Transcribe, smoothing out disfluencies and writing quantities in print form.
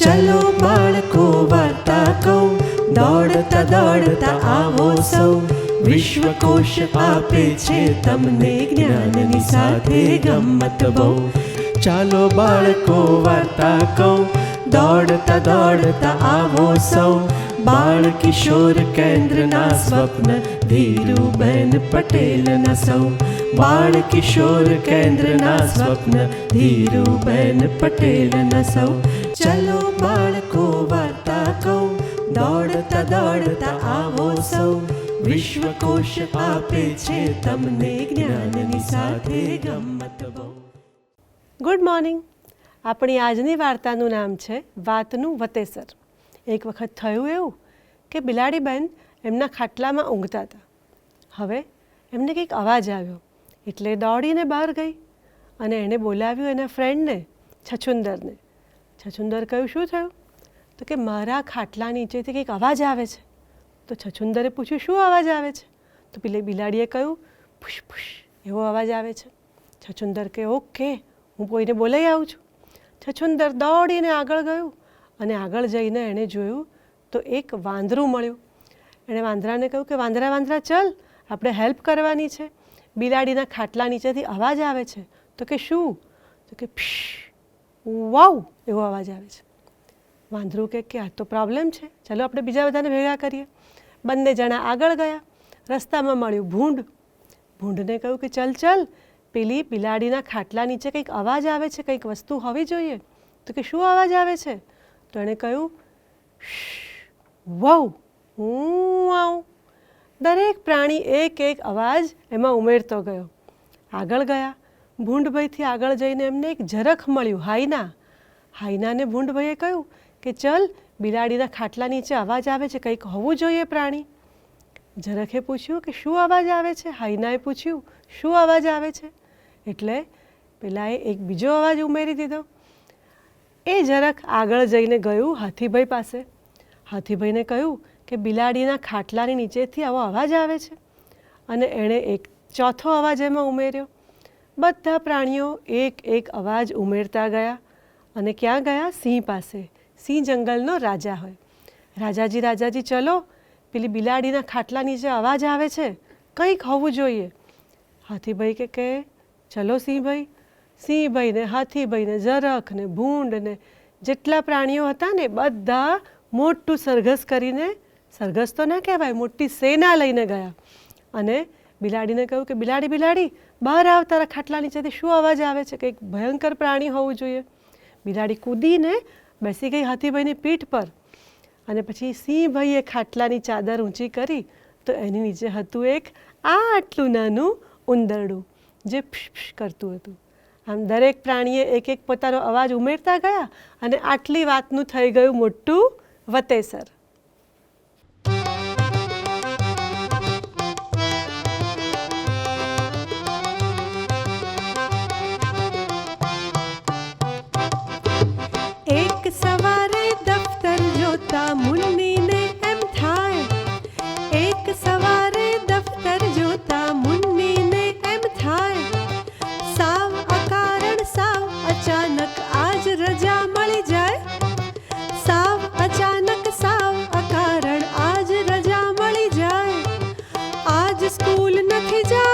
ચલો બાળકો વાર્તા કહું, દોડતા દોડતા આવો સૌ. વિશ્વકોશ આપે છે તમને જ્ઞાનની સાથે ગમ્મત બહુ. ચાલો બાળકો વાર્તા કહું, દોડતા દોડતા આવો સૌ. બાળ કિશોર કેન્દ્રના સ્વપ્ન ધીરુબેન પટેલના સૌ. બાળ કિશોર કેન્દ્રના સ્વપ્ન ધીરુબેન પટેલના સૌ. ચલો બાળકો વાર્તા કહું, દોડતા દોડતા આવો સૌ. વિશ્વકોશ આપે છે તમને જ્ઞાનની સાથે ગમ્મત બહુ. Good morning. આપણી આજની વાર્તાનું નામ છે વાતનું વતેસર. એક વખત થયું એવું કે બિલાડીબેન એમના ખાટલામાં ઊંઘતા હતા. હવે એમને કંઈક અવાજ આવ્યો એટલે દોડીને બહાર ગઈ અને એણે બોલાવ્યું એના ફ્રેન્ડને, છછુંદરને. છછુંદર કહ્યું, શું થયું? તો કે મારા ખાટલા નીચેથી કંઈક અવાજ આવે છે. તો છછુંદરે પૂછ્યું, શું અવાજ આવે છે? તો પેલી બિલાડીએ કહ્યું, ફૂશ ફૂશ એવો અવાજ આવે છે. છછુંદર કહે, ઓકે, હું કોઈને બોલાવી આવું છું. છછુંદર દોડીને આગળ ગયું અને આગળ જઈને એણે જોયું તો એક વાંદરું મળ્યું. એણે વાંદરાને કહ્યું કે વાંદરા વાંદરા ચલ, આપણે હેલ્પ કરવાની છે. બિલાડીના ખાટલા નીચેથી અવાજ આવે છે. તો કે શું? તો કે ફીશ, વાવ એવો અવાજ આવે છે. વાંદરું કે આ તો પ્રોબ્લેમ છે, ચાલો આપણે બીજા બધાને ભેગા કરીએ. બંને જણા આગળ ગયા. રસ્તામાં મળ્યું ભૂંડ. ભૂંડને કહ્યું કે ચલ ચલ, પેલી બિલાડીના ખાટલા નીચે કંઈક અવાજ આવે છે, કંઈક વસ્તુ હોવી જોઈએ. તો કે શું અવાજ આવે છે? તો એણે કહ્યું, વાવ હું આવું. દરેક પ્રાણી એક એક અવાજ એમાં ઉમેરતો ગયો. આગળ ગયા. ભૂંડભાઈથી આગળ જઈને એમને એક ઝરખ મળ્યું, હાઈના. હાઈનાને ભૂંડભાઈએ કહ્યું કે ચલ, બિલાડીના ખાટલા નીચે અવાજ આવે છે, કંઈક હોવું જોઈએ પ્રાણી. ઝરખે પૂછ્યું કે શું અવાજ આવે છે? હાઈનાએ પૂછ્યું શું અવાજ આવે છે? એટલે પેલાએ એક બીજો અવાજ ઉમેરી દીધો. એ ઝરખ આગળ જઈને ગયું હાથીભાઈ પાસે. હાથીભાઈને કહ્યું કે બિલાડીના ખાટલાની નીચેથી આવો અવાજ આવે છે. અને એણે એક ચોથો અવાજ એમાં ઉમેર્યો. બધા પ્રાણીઓ એક એક અવાજ ઉમેરતા ગયા અને ક્યાં ગયા? સિંહ પાસે. સિંહ જંગલનો રાજા હોય. રાજાજી રાજાજી ચલો, પેલી બિલાડીના ખાટલા નીચે અવાજ આવે છે, કંઈક હોવું જોઈએ. હાથીભાઈ કે ચલો સિંહભાઈ. સિંહભાઈને, હાથીભાઈને, ઝરખને, ભૂંડને જેટલા પ્રાણીઓ હતા ને બધા મોટું સરઘસ કરીને, સરઘસ તો ના કહેવાય, મોટી સેના લઈને ગયા અને બિલાડીને કહ્યું કે બિલાડી બિલાડી બહાર આવ, તારા ખાટલા નીચેથી શું અવાજ આવે છે, કંઈક ભયંકર પ્રાણી હોવું જોઈએ. બિલાડી કૂદીને બેસી ગઈ હાથીભાઈની પીઠ પર અને પછી સિંહભાઈએ ખાટલાની ચાદર ઊંચી કરી તો એની નીચે હતું એક આટલું નાનું ઉંદરડું જે ફીશ ફીશ કરતું હતું. આમ દરેક પ્રાણીએ એક એક પોતાનો અવાજ ઉમેરતા ગયા અને આટલી વાતનું થઈ ગયું મોટું વતેસર. એક સવારે દફતર જોતા મુન્નીને એમ થાય, એક સવારે દફતર જોતા મુન્નીને એમ થાય, સાવ અકારણ સાવ અચાનક આજ રજા મળી જાય. સાવ અચાનક સાવ અકારણ આજ રજા મળી જાય. આજ સ્કૂલ નથી જા